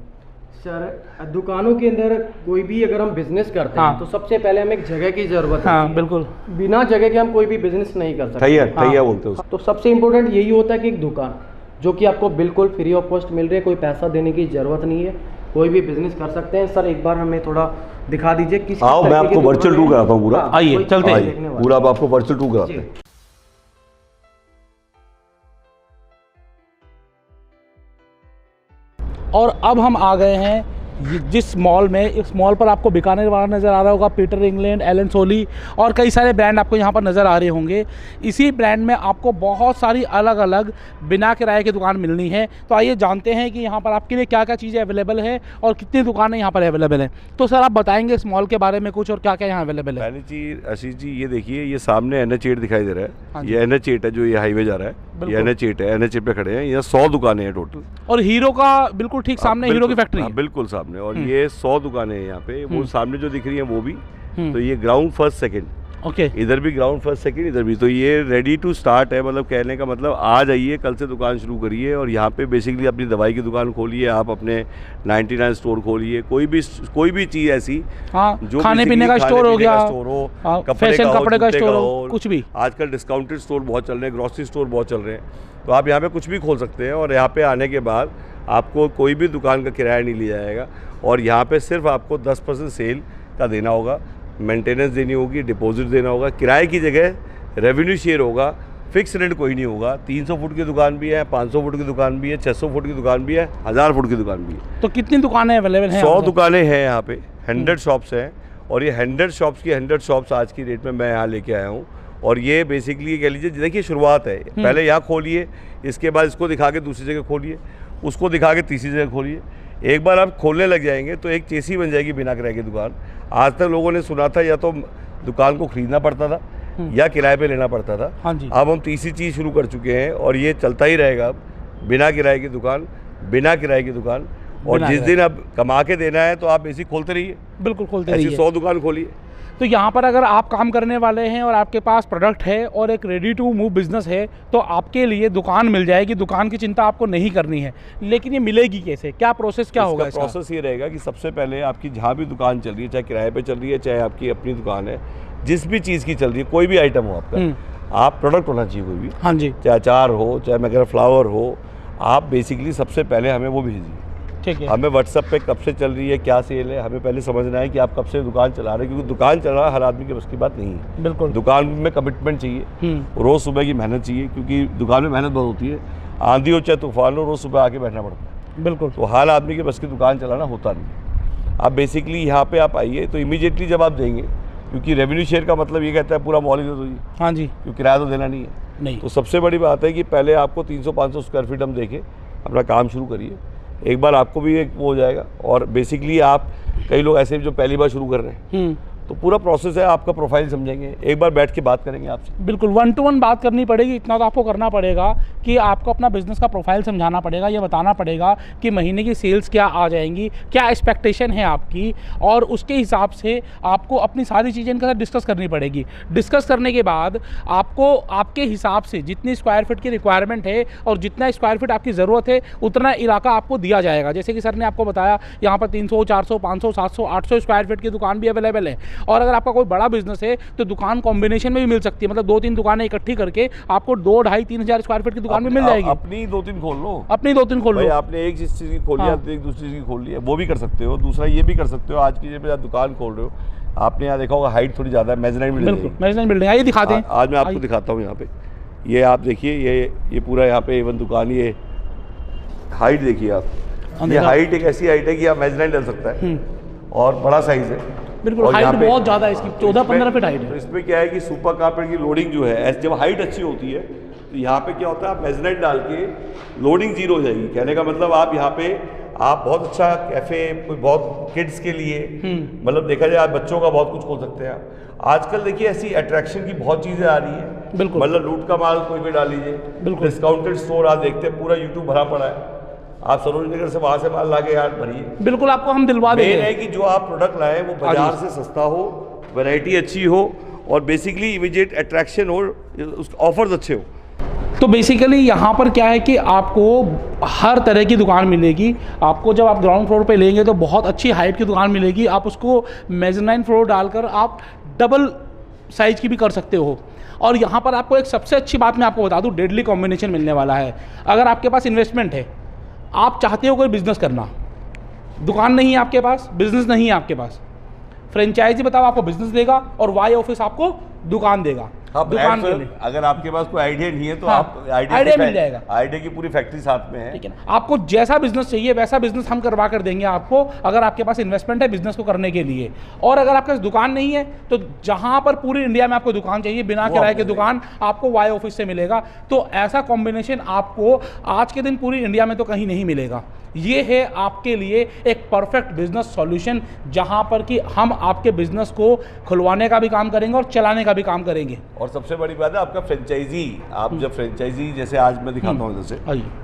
सर दुकानों के अंदर कोई भी अगर हम बिजनेस करते हैं तो सबसे पहले हमें एक जगह की जरूरत है। हाँ बिल्कुल, बिना जगह के हम कोई भी बिजनेस नहीं कर सकते। ठैया बोलते हैं। तो सबसे इम्पोर्टेंट यही होता है कि एक दुकान जो कि आपको बिल्कुल फ्री ऑफ कॉस्ट मिल रही है, कोई पैसा देने की जरूरत नहीं है, कोई भी बिजनेस कर सकते हैं। सर एक बार हमें थोड़ा दिखा दीजिए किस आओ मैं आपको वर्चुअल टूर कराता हूँ पूरा। आइए चलते हैं, पूरा आपको वर्चुअल टूर कराते हैं। और अब हम आ गए हैं जिस मॉल में, इस मॉल पर आपको बीकानेर वाला नज़र आ रहा होगा, पीटर इंग्लैंड, एलन सोली और कई सारे ब्रांड आपको यहाँ पर नज़र आ रहे होंगे। इसी ब्रांड में आपको बहुत सारी अलग अलग बिना किराए की दुकान मिलनी है। तो आइए जानते हैं कि यहाँ पर आपके लिए क्या क्या चीज़ें अवेलेबल है और कितनी दुकानें यहाँ पर अवेलेबल हैं। तो सर आप बताएंगे इस मॉल के बारे में कुछ और क्या क्या यहाँ अवेलेबल है? पहली चीज़ आशीष जी ये देखिए, ये सामने NH8 दिखाई दे रहा हाँ है। जी। ये NH8 है जो ये हाईवे जा रहा है, ये NH8 है। NH8 पे खड़े हैं, यहाँ 100 दुकानें हैं टोटल। और हीरो का बिल्कुल ठीक सामने हीरो की फैक्ट्री है। बिल्कुल सामने, और ये 100 दुकानें हैं यहाँ पे। वो सामने जो दिख रही हैं वो भी, तो ये ग्राउंड फर्स्ट सेकंड, ओके, इधर भी ग्राउंड फर्स्ट सेकंड, इधर भी। तो ये रेडी टू स्टार्ट है, मतलब कहने का मतलब आ जाइए, कल से दुकान शुरू करिए। और यहाँ पे बेसिकली अपनी दवाई की दुकान खोलिए, आप अपने 99 स्टोर खोलिए, कोई भी चीज़ ऐसी, हाँ, जो खाने पीने का स्टोर हो गया, स्टोर हो, फैशन कपड़े का जूते स्टोर हो, कुछ भी। आजकल डिस्काउंटेड स्टोर बहुत चल रहे हैं, ग्रॉसरी स्टोर बहुत चल रहे हैं, तो आप यहाँ पे कुछ भी खोल सकते हैं। और यहाँ पे आने के बाद आपको कोई भी दुकान का किराया नहीं लिया जाएगा, और यहाँ पे सिर्फ आपको 10% सेल का देना होगा, मेंटेनेंस देनी होगी, डिपॉजिट देना होगा। किराए की जगह रेवेन्यू शेयर होगा, फिक्स रेंट कोई नहीं होगा। 300 फुट की दुकान भी है, 500 फुट की दुकान भी है, 600 फुट की दुकान भी है, 1000 फुट की दुकान भी है। तो कितनी दुकानें अवेलेबल हैं? 100 दुकानें हैं यहाँ पे, 100 शॉप्स हैं। और ये 100 शॉप्स की 100 शॉप्स आज की डेट में मैं यहाँ लेके आया हूँ। और ये बेसिकली कह लीजिए, देखिए शुरुआत है, पहले यहाँ खोलिए, इसके बाद इसको दिखा के दूसरी जगह खोलिए, उसको दिखा के तीसरी जगह खोलिए। एक बार आप खोलने लग जाएंगे तो एक चेसी बन जाएगी बिना किराए की दुकान। आज तक लोगों ने सुना था या तो दुकान को खरीदना पड़ता था या किराए पे लेना पड़ता था। हाँ जी। अब हम तीसरी चीज़ शुरू कर चुके हैं, और ये चलता ही रहेगा अब, बिना किराए की दुकान, बिना किराए की दुकान। और जिस दिन अब कमा के देना है तो आप ऐसी खोलते रहिए, बिल्कुल खोलते ऐसी रहिए। 100 दुकान खोलिए। तो यहाँ पर अगर आप काम करने वाले हैं और आपके पास प्रोडक्ट है और एक रेडी टू मूव बिजनेस है, तो आपके लिए दुकान मिल जाएगी, दुकान की चिंता आपको नहीं करनी है। लेकिन ये मिलेगी कैसे, क्या प्रोसेस क्या होगा इसका? प्रोसेस ये रहेगा कि सबसे पहले आपकी जहाँ भी दुकान चल रही है, चाहे किराए पे चल रही है, चाहे आपकी अपनी दुकान है, जिस भी चीज़ की चल रही है, कोई भी आइटम हो आपका, आप प्रोडक्ट होना चाहिए कोई भी। हाँ जी, चाहे अचार हो, चाहे मैं कह रहा फ्लावर हो, आप बेसिकली सबसे पहले हमें वो भेजिए। ठीक है। हमें व्हाट्सएप पे कब से चल रही है, क्या सेल है, हमें पहले समझना है कि आप कब से दुकान चला रहे हैं, क्योंकि दुकान चलाना हर आदमी के बस की बात नहीं है। बिल्कुल। दुकान में कमिटमेंट चाहिए, रोज़ सुबह की मेहनत चाहिए, क्योंकि दुकान में मेहनत बहुत होती है। आंधी हो चाहे तूफान हो, रोज़ सुबह आके बैठना पड़ता है। बिल्कुल। तो हर आदमी के बस की दुकान चलाना होता नहीं। आप बेसिकली यहाँ पे आप आइए, तो इमीडिएटली जब आप देंगे, क्योंकि रेवेन्यू शेयर का मतलब ये कहता है पूरा मॉल ही दे दो जी। हाँ जी। क्योंकि किराया तो देना नहीं है। नहीं। तो सबसे बड़ी बात है कि पहले आपको 300-500 स्क्वायर फीट हम देके अपना काम शुरू करिए, एक बार आपको भी एक वो हो जाएगा। और बेसिकली आप, कई लोग ऐसे जो पहली बार शुरू कर रहे हैं, तो पूरा प्रोसेस है, आपका प्रोफाइल समझेंगे, एक बार बैठ के बात करेंगे आपसे। बिल्कुल 1 to 1 बात करनी पड़ेगी। इतना तो आपको करना पड़ेगा कि आपको अपना बिजनेस का प्रोफाइल समझाना पड़ेगा, ये बताना पड़ेगा कि महीने की सेल्स क्या आ जाएंगी, क्या एक्सपेक्टेशन है आपकी, और उसके हिसाब से आपको अपनी सारी चीज़ें इनके साथ डिस्कस करनी पड़ेगी। डिस्कस करने के बाद आपको आपके हिसाब से जितनी स्क्वायर फीट की रिक्वायरमेंट है और जितना स्क्वायर फीट आपकी ज़रूरत है, उतना इलाका आपको दिया जाएगा। जैसे कि सर ने आपको बताया, यहाँ पर 300, 400, 500, 700, 800 स्क्वायर फीट की दुकान भी अवेलेबल है। और अगर आपका कोई बड़ा बिजनेस है तो दुकान कॉम्बिनेशन में भी मिल सकती है, मतलब 2-3 दुकानें इकट्ठी करके आपको 2-2.5-3 हज़ार स्क्वायर फीट की दुकान भी मिल जाएगी। अपनी 2-3 खोल लो, अपनी 2-3 खोल लो। आपने एक चीज़ की खोली हाँ। है, एक दूसरी चीज़ की खोल ली है, वो भी कर सकते हो। दूसरा ये भी कर सकते हो, आज की डेट में आप दुकान खोल रहे हो, आपने यहाँ देखा होगा हाइट थोड़ी ज़्यादा है, मेजनाइन बिल्डिंग। बिल्कुल, मेजनाइन बिल्डिंग है, ये दिखाते हैं। आज मैं आपको दिखाता हूँ यहाँ पे, ये आप देखिए, ये पूरा यहाँ पे इवन दुकान, ये हाइट देखिए आप, ये हाइट एक ऐसी हाइट है कि आप मेजनाइन डाल सकता है, और बड़ा साइज है। बिल्कुल, और हाइट यहाँ पे- बहुत ज़्यादा है इसकी, 14-15 फीट हाइट तो है। इसमें क्या है कि सुपर कारपेट की लोडिंग जो है, जब हाइट अच्छी होती है तो यहाँ पे क्या होता है, आप मेजनाइट डाल के लोडिंग जीरो हो जाएगी। कहने का मतलब आप यहाँ पे आप बहुत अच्छा कैफे, बहुत किड्स के लिए, मतलब देखा जाए आप बच्चों का बहुत कुछ खोल सकते हैं आप। आजकल देखिए ऐसी अट्रैक्शन की बहुत चीज़ें आ रही है, बिल्कुल। मतलब लूट का माल कोई भी डाल लीजिए, बिल्कुल। डिस्काउंटेड स्टोर आप देखते हैं, पूरा यूट्यूब भरा पड़ा है, आप सरोजनी नगर से वहाँ से माल ला के यार भरिए। बिल्कुल, आपको हम दिलवा मेन देंगे। है कि जो आप प्रोडक्ट लाएं वो बाजार से सस्ता हो, वैरायटी अच्छी हो, और बेसिकली इमीडिएट अट्रैक्शन हो, ऑफर्स अच्छे हो। तो बेसिकली यहाँ पर क्या है कि आपको हर तरह की दुकान मिलेगी। आपको जब आप ग्राउंड फ्लोर पे लेंगे तो बहुत अच्छी हाइट की दुकान मिलेगी। आप उसको मेजनाइन फ्लोर डालकर आप डबल साइज की भी कर सकते हो। और यहाँ पर आपको एक सबसे अच्छी बात मैं आपको बता दूँ, डेडली कॉम्बिनेशन मिलने वाला है। अगर आपके पास इन्वेस्टमेंट है, आप चाहते हो कोई बिज़नेस करना, दुकान नहीं है आपके पास, बिज़नेस नहीं है आपके पास, फ्रेंचाइजी बताओ आपको बिज़नेस देगा और वाई ऑफिस आपको दुकान देगा। हाँ, दुकान के लिए। अगर आपके पास कोई आइडिया नहीं है तो हाँ, आप आइडिया मिल जाएगा। आइडिया की पूरी फैक्ट्री साथ में है। ठीक है ना, आपको जैसा बिजनेस चाहिए वैसा बिजनेस हम करवा कर देंगे आपको, अगर आपके पास इन्वेस्टमेंट है बिजनेस को करने के लिए। और अगर आपके पास दुकान नहीं है तो जहां पर पूरी इंडिया में आपको दुकान चाहिए बिना किराए की दुकान आपको वाई ऑफिस से मिलेगा। तो ऐसा कॉम्बिनेशन आपको आज के दिन पूरी इंडिया में तो कहीं नहीं मिलेगा। ये है आपके लिए एक परफेक्ट बिजनेस सॉल्यूशन, जहां पर कि हम आपके बिजनेस को खुलवाने का भी काम करेंगे और चलाने का भी काम करेंगे। और सबसे बड़ी बात है आपका फ्रेंचाइजी, आप जब फ्रेंचाइजी जैसे आज मैं दिखाता हूँ इधर से,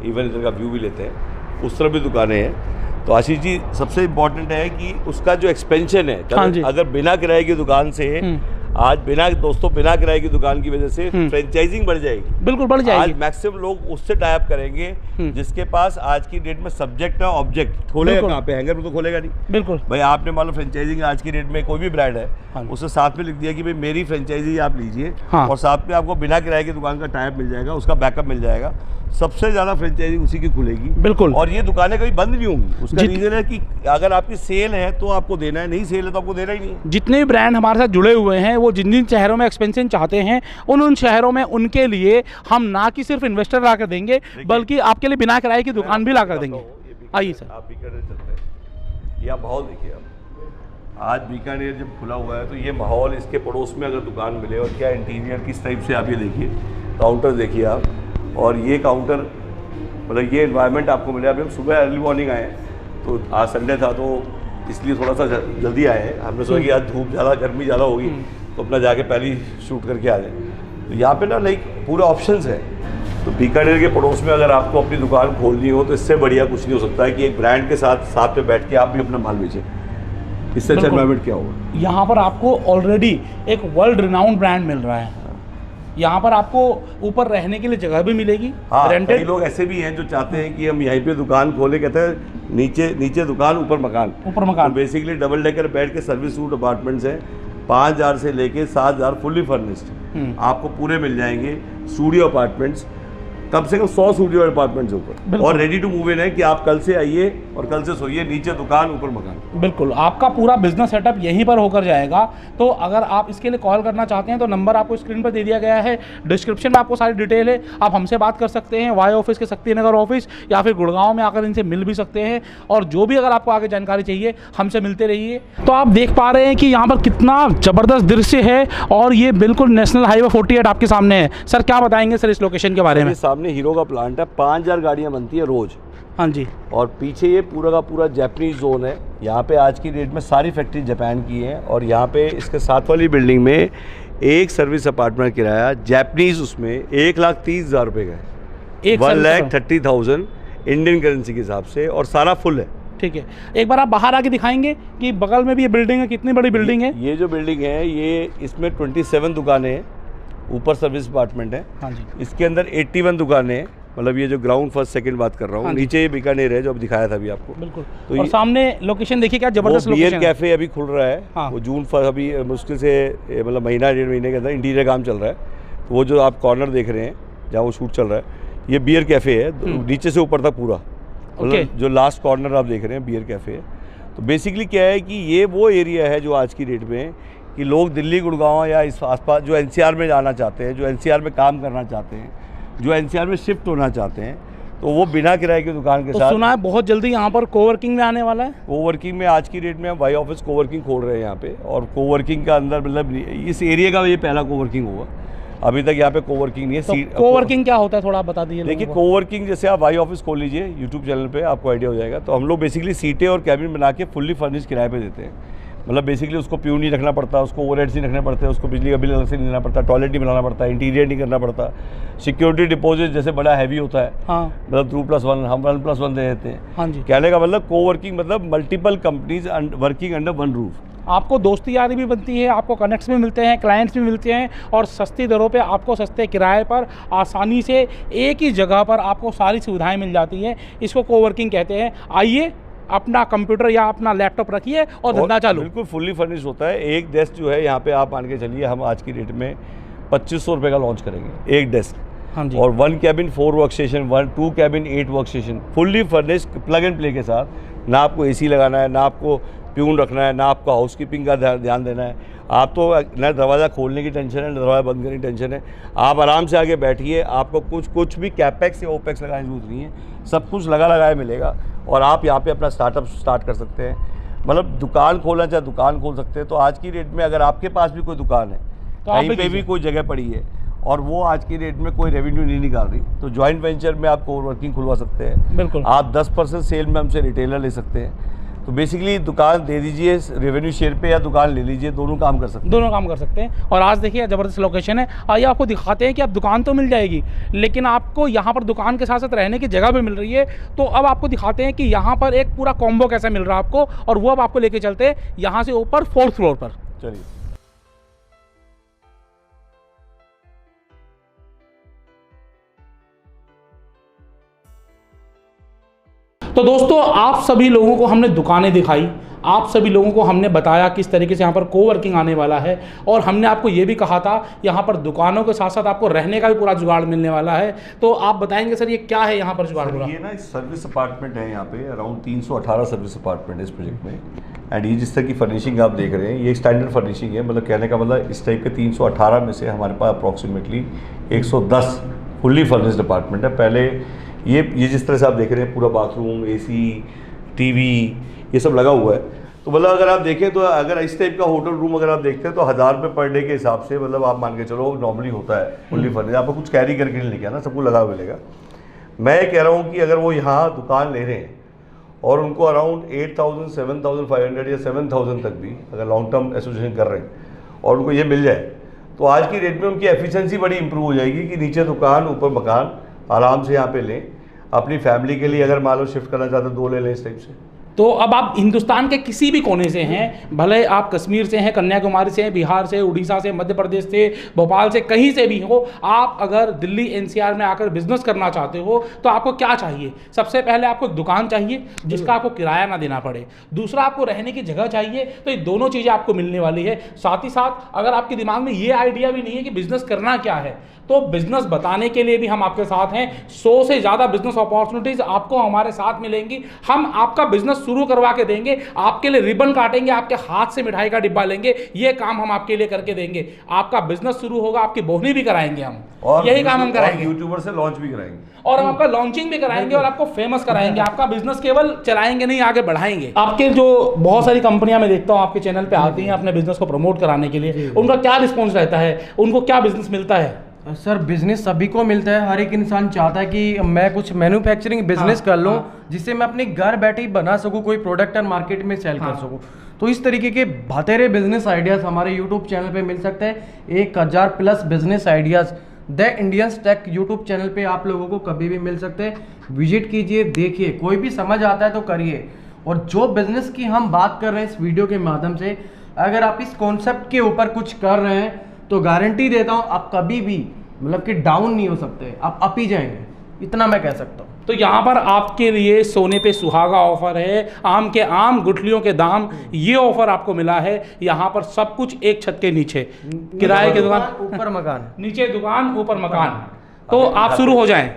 इवन इधर का व्यू भी लेते हैं, उस तरफ भी दुकानें हैं। तो आशीष जी सबसे इम्पोर्टेंट है कि उसका जो एक्सपेंशन है, अगर बिना किराए की दुकान से आज बिना किराए की दुकान की वजह से फ्रेंचाइजिंग बढ़ जाएगी। बिल्कुल बढ़ जाएगी। आज मैक्सिमम लोग उससे टाई अप करेंगे जिसके पास आज की डेट में सब्जेक्ट है, ऑब्जेक्ट खोलेगा कहाँ पे, हैंगर में तो खोलेगा नहीं। बिल्कुल भाई आपने मान लो फ्रेंचाइजिंग आज की डेट में कोई भी ब्रांड है उसे साथ में लिख दिया कि भाई मेरी फ्रेंचाइजी आप लीजिए, और साथ में आपको बिना किराए की दुकान का टाई अप मिल जाएगा, उसका बैकअप मिल जाएगा। सबसे ज्यादा फ्रेंचाइजी उसी की खुलेगी। बिल्कुल। और ये दुकानें कभी बंद नहीं होंगी। उसका रीजन है कि अगर आपकी सेल है तो आपको देना है, नहीं सेल है तो आपको देना ही नहीं है। जितने भी ब्रांड हमारे साथ जुड़े हुए हैं वो जिन जिन शहरों में एक्सपेंशन चाहते हैं उन शहरों में उनके लिए हम ना कि सिर्फ इन्वेस्टर ला कर देंगे बल्कि आपके लिए बिना किराए की दुकान भी ला कर देंगे। आइए सर, आप बीकानेर चलते हैं, यह माहौल देखिए आप। आज बीकानेर जब खुला हुआ है तो ये माहौल, इसके पड़ोस में अगर दुकान मिले और क्या इंटीरियर किस टाइप से, आप ये देखिए काउंटर देखिए आप, और ये काउंटर मतलब ये एनवायरनमेंट आपको मिले। अभी हम सुबह अर्ली मॉर्निंग आए तो आज संडे था तो इसलिए थोड़ा सा जल्दी आए हैं। हमने सोचा कि आज धूप ज़्यादा, गर्मी ज़्यादा होगी तो अपना जाके पहले ही शूट करके आ जाए। तो यहाँ पे ना लाइक पूरे ऑप्शंस हैं। तो बीकानेर के पड़ोस में अगर आपको अपनी दुकान खोलनी हो तो इससे बढ़िया कुछ नहीं हो सकता है कि एक ब्रांड के साथ पे बैठ के आप भी अपना माल बेचें। इससे अच्छा एनवायरनमेंट क्या होगा। यहाँ पर आपको ऑलरेडी एक वर्ल्ड रिनाउंड ब्रांड मिल रहा है। यहाँ पर आपको ऊपर रहने के लिए जगह भी मिलेगी। हाँ, कई लोग ऐसे भी हैं जो चाहते हैं कि हम यहीं पे दुकान खोले, कहते हैं नीचे दुकान ऊपर मकान। तो बेसिकली डबल डेकर बेड के सर्विस सूट अपार्टमेंट्स हैं, 5,000 से लेके 7,000 फुल्ली फर्निश्ड आपको पूरे मिल जाएंगे। स्टूडियो अपार्टमेंट्स कम से कम 100 स्टूडियो अपार्टमेंट्स ऊपर, और रेडी टू मूव इन है कि आप कल से आइए और कल से सोइए, नीचे दुकान ऊपर मकान। बिल्कुल, आपका पूरा बिजनेस सेटअप यहीं पर होकर जाएगा। तो अगर आप इसके लिए कॉल करना चाहते हैं तो नंबर आपको स्क्रीन पर दे दिया गया है, डिस्क्रिप्शन में आपको सारी डिटेल है। आप हमसे बात कर सकते हैं, वाई ऑफिस के शक्ति नगर ऑफिस, या फिर गुड़गांव में आकर इनसे मिल भी सकते हैं। और जो भी अगर आपको आगे जानकारी चाहिए हमसे मिलते रहिए। तो आप देख पा रहे हैं कि यहाँ पर कितना ज़बरदस्त दृश्य है, और ये बिल्कुल नेशनल हाईवे 48 आपके सामने है। सर क्या बताएंगे सर इस लोकेशन के बारे में। हीरो का प्लांट है, 5,000 गाड़ियां बनती है रोज। हाँ जी। और पीछे ये पूरा का पूरा जापानीज जोन है। यहाँ पे आज की डेट में सारी फैक्ट्री जापान की है। और यहाँ पे इसके साथ वाली बिल्डिंग में एक सर्विस अपार्टमेंट किराया जापानीज उसमें 1,30,000 रुपये का है, 1,30,000 इंडियन करेंसी के हिसाब से, और सारा फुल है। ठीक है, एक बार आप बाहर आके दिखाएंगे कि बगल में भी ये बिल्डिंग है, कितनी बड़ी बिल्डिंग है। ये जो बिल्डिंग है ये इसमें 27 दुकानें हैं, ऊपर सर्विस अपार्टमेंट है। हाँ जी। इसके अंदर 81 दुकानें हैं, मतलब ये जो ग्राउंड फर्स्ट सेकंड बात कर रहा हूँ। हाँ, नीचे ये बीकानेर है जो अब दिखाया था अभी आपको। बिल्कुल। तो और सामने लोकेशन देखिए क्या जबरदस्त लोकेशन है। बियर कैफे अभी खुल रहा है। हाँ। वो जून फर्स्ट अभी मुश्किल से मतलब महीना 1.5 महीने के अंदर इंटीरियर काम चल रहा है। तो वो जो आप कॉर्नर देख रहे हैं जहाँ वो शूट चल रहा है, ये बियर कैफे है, नीचे से ऊपर तक पूरा, मतलब जो लास्ट कॉर्नर आप देख रहे हैं बियर कैफे है। तो बेसिकली क्या है कि ये वो एरिया है जो आज की डेट में कि लोग दिल्ली, गुड़गांव या इस आसपास जो एनसीआर में जाना चाहते हैं, जो एनसीआर में काम करना चाहते हैं, जो एनसीआर में शिफ्ट होना चाहते हैं, तो वो बिना किराए की दुकान के साथ। सुना है बहुत जल्दी यहाँ पर कोवर्किंग में आने वाला है। कोवर्किंग में आज की डेट में हम वाई ऑफिस कोवर्किंग खोल रहे हैं यहाँ पे। और कोवर्किंग का अंदर मतलब इस एरिया का ये पहला कोवर्किंग होगा। अभी तक यहाँ पे कोवर्किंग नहीं है। तो कोवर्किंग क्या होता है थोड़ा बता दीजिए। देखिए कोवर्किंग जैसे आप वाई ऑफिस खोल लीजिए यूट्यूब चैनल पे, आपको आइडिया हो जाएगा। तो हम लोग बेसिकली सीटें और कैबिन बना के फुल्ली फर्निश्ड किराए पे देते हैं। मतलब बेसिकली उसको प्यू नहीं रखना पड़ता, उसको ओवरहेड्स नहीं रखने पड़ते, उसको बिजली का बिल अलग से नहीं लेना पड़ता, टॉयलेट नहीं बनाना पड़ता, इंटीरियर नहीं करना पड़ता, सिक्योरिटी डिपॉजिट जैसे बड़ा हैवी होता है। हाँ। मतलब 2+1 हम 1+1 दे देते हैं। हाँ जी। कहने का मतलब कोवर्किंग मतलब multiple companies working under one roof. आपको दोस्ती यारी भी बनती है, आपको कनेक्ट्स भी मिलते हैं, क्लाइंट्स भी मिलते हैं, और सस्ती दरों पे आपको सस्ते किराए पर आसानी से एक ही जगह पर आपको सारी सुविधाएं मिल जाती हैं। इसको कोवर्किंग कहते हैं। आइए अपना कंप्यूटर या अपना लैपटॉप रखिए और धंधा चालू। बिल्कुल फुल्ली फर्निश्ड होता है। एक डेस्क जो है यहाँ पे आप मान के चलिए, हम आज की डेट में 2,500 रुपये का लॉन्च करेंगे एक डेस्क। हाँ जी। और 1 cabin 4 work station, 2 cabin 8 work station, fully furnished plug and play के साथ। ना आपको एसी लगाना है, ना आपको प्यून रखना है, ना आपको हाउसकीपिंग का ध्यान देना है। आप तो न दरवाज़ा खोलने की टेंशन है, न दरवाज़ा बंद करने की टेंशन है। आप आराम से आगे बैठिए, आपको कुछ भी कैपेक्स या ओपेक्स लगाने की जरूरत नहीं है, सब कुछ लगाया मिलेगा और आप यहाँ पे अपना स्टार्टअप स्टार्ट कर सकते हैं। मतलब दुकान खोलना चाहे दुकान खोल सकते हैं। तो आज की डेट में अगर आपके पास भी कोई दुकान है, कहीं पे भी कोई जगह पड़ी है और वो आज की डेट में कोई रेवेन्यू नहीं निकाल रही, तो जॉइंट वेंचर में आप कोवर्किंग खुलवा सकते हैं। बिल्कुल। आप 10% सेल में हमसे रिटेलर ले सकते हैं। तो बेसिकली दुकान दे दीजिए रेवेन्यू शेयर पे या दुकान ले लीजिए, दोनों काम कर सकते हैं। दोनों काम कर सकते हैं। और आज देखिए ज़बरदस्त लोकेशन है। आइए आपको दिखाते हैं कि अब दुकान तो मिल जाएगी, लेकिन आपको यहाँ पर दुकान के साथ साथ रहने की जगह भी मिल रही है। तो अब आपको दिखाते हैं कि यहाँ पर एक पूरा कॉम्बो कैसा मिल रहा है आपको, और वो अब आपको लेके चलते हैं यहाँ से ऊपर 4th फ्लोर पर। चलिए। तो दोस्तों, आप सभी लोगों को हमने दुकानें दिखाई, आप सभी लोगों को हमने बताया किस तरीके से यहाँ पर कोवर्किंग आने वाला है, और हमने आपको ये भी कहा था यहाँ पर दुकानों के साथ साथ आपको रहने का भी पूरा जुगाड़ मिलने वाला है। तो आप बताएंगे सर ये क्या है यहाँ पर जुगाड़ पूरा? ये ना सर्विस अपार्टमेंट है, यहाँ पे अराउंड 318 सर्विस अपार्टमेंट है इस प्रोजेक्ट में। एंड ये जिस तरह की फर्निशिंग आप देख रहे हैं, ये स्टैंडर्ड फर्निशिंग है। मतलब कहने का मतलब इस टाइप के 318 में से हमारे पास अप्रॉक्सीमेटली 110 फुल्ली फर्निश्ड अपार्टमेंट है। पहले ये जिस तरह से आप देख रहे हैं, पूरा बाथरूम, एसी, टीवी, ये सब लगा हुआ है। तो मतलब अगर आप देखें तो अगर इस टाइप का होटल रूम अगर आप देखते हैं तो 1000 रुपये पर डे के हिसाब से, मतलब आप मान के चलो नॉर्मली होता है फुल्ली फर्निश्ड। आपको कुछ कैरी करके नहीं लेके आना, सबको लगा हुआ मिलेगा। मैं कह रहा हूँ कि अगर वो यहाँ दुकान ले रहे हैं और उनको अराउंड 8000, 7500 या 7000 तक भी अगर लॉन्ग टर्म एसोसिएशन कर रहे हैं और उनको ये मिल जाए, तो आज की डेट में उनकी एफिशिएंसी बड़ी इंप्रूव हो जाएगी कि नीचे दुकान ऊपर मकान आराम से यहाँ पे लें। अपनी फैमिली के लिए अगर मान लो शिफ्ट करना चाहते हैं 2 ले लें इस टाइप से। तो अब आप हिंदुस्तान के किसी भी कोने से हैं, भले आप कश्मीर से हैं, कन्याकुमारी से हैं, बिहार से, उड़ीसा से, मध्य प्रदेश से, भोपाल से, कहीं से भी हो, आप अगर दिल्ली एनसीआर में आकर बिजनेस करना चाहते हो तो आपको क्या चाहिए? सबसे पहले आपको एक दुकान चाहिए जिसका आपको किराया ना देना पड़े। दूसरा, आपको रहने की जगह चाहिए। तो ये दोनों चीज़ें आपको मिलने वाली है। साथ ही साथ अगर आपके दिमाग में ये आइडिया भी नहीं है कि बिजनेस करना क्या है, तो बिजनेस बताने के लिए भी हम आपके साथ हैं। 100 से ज़्यादा बिजनेस अपॉर्चुनिटीज आपको हमारे साथ मिलेंगी। हम आपका बिजनेस शुरू करवा के देंगे, आपके लिए रिबन काटेंगे, आपके हाथ से मिठाई का डिब्बा लेंगे, ये काम हम आपके लिए करके देंगे। आपका बिजनेस शुरू होगा, आपकी बोहनी भी कराएंगे हम, और यही काम हम कराएंगे। यूट्यूबर से लॉन्च भी कराएंगे, और हम आपका लॉन्चिंग भी कराएंगे और आपको फेमस कराएंगे। आपका बिजनेस केवल चलाएंगे नहीं, आगे बढ़ाएंगे। आपके जो बहुत सारी कंपनियां मैं देखता हूँ आपके चैनल पे आती हैं अपने बिजनेस को प्रमोट कराने के लिए, उनका क्या रिस्पॉन्स रहता है? उनको क्या बिजनेस मिलता है? सर बिजनेस सभी को मिलता है। हर एक इंसान चाहता है कि मैं कुछ मैन्युफैक्चरिंग बिजनेस कर लूँ जिससे मैं अपने घर बैठे ही बना सकूँ, कोई प्रोडक्ट और मार्केट में सेल कर सकूँ। तो इस तरीके के बतेरे बिजनेस आइडियाज़ हमारे यूट्यूब चैनल पे मिल सकते हैं। 1000 plus business ideas the Indian tech YouTube channel पे आप लोगों को कभी भी मिल सकते हैं। विजिट कीजिए, देखिए, कोई भी समझ आता है तो करिए। और जो बिजनेस की हम बात कर रहे हैं इस वीडियो के माध्यम से, अगर आप इस कॉन्सेप्ट के ऊपर कुछ कर रहे हैं तो गारंटी देता हूँ आप कभी भी मतलब कि डाउन नहीं हो सकते, आप अप ही जाएंगे, इतना मैं कह सकता हूँ। तो यहाँ पर आपके लिए सोने पे सुहागा ऑफर है, आम के आम गुठलियों के दाम, ये ऑफर आपको मिला है। यहाँ पर सब कुछ एक छत के नीचे, किराए की दुकान, ऊपर मकान, नीचे दुकान, ऊपर मकान। तो आप शुरू हो जाएं।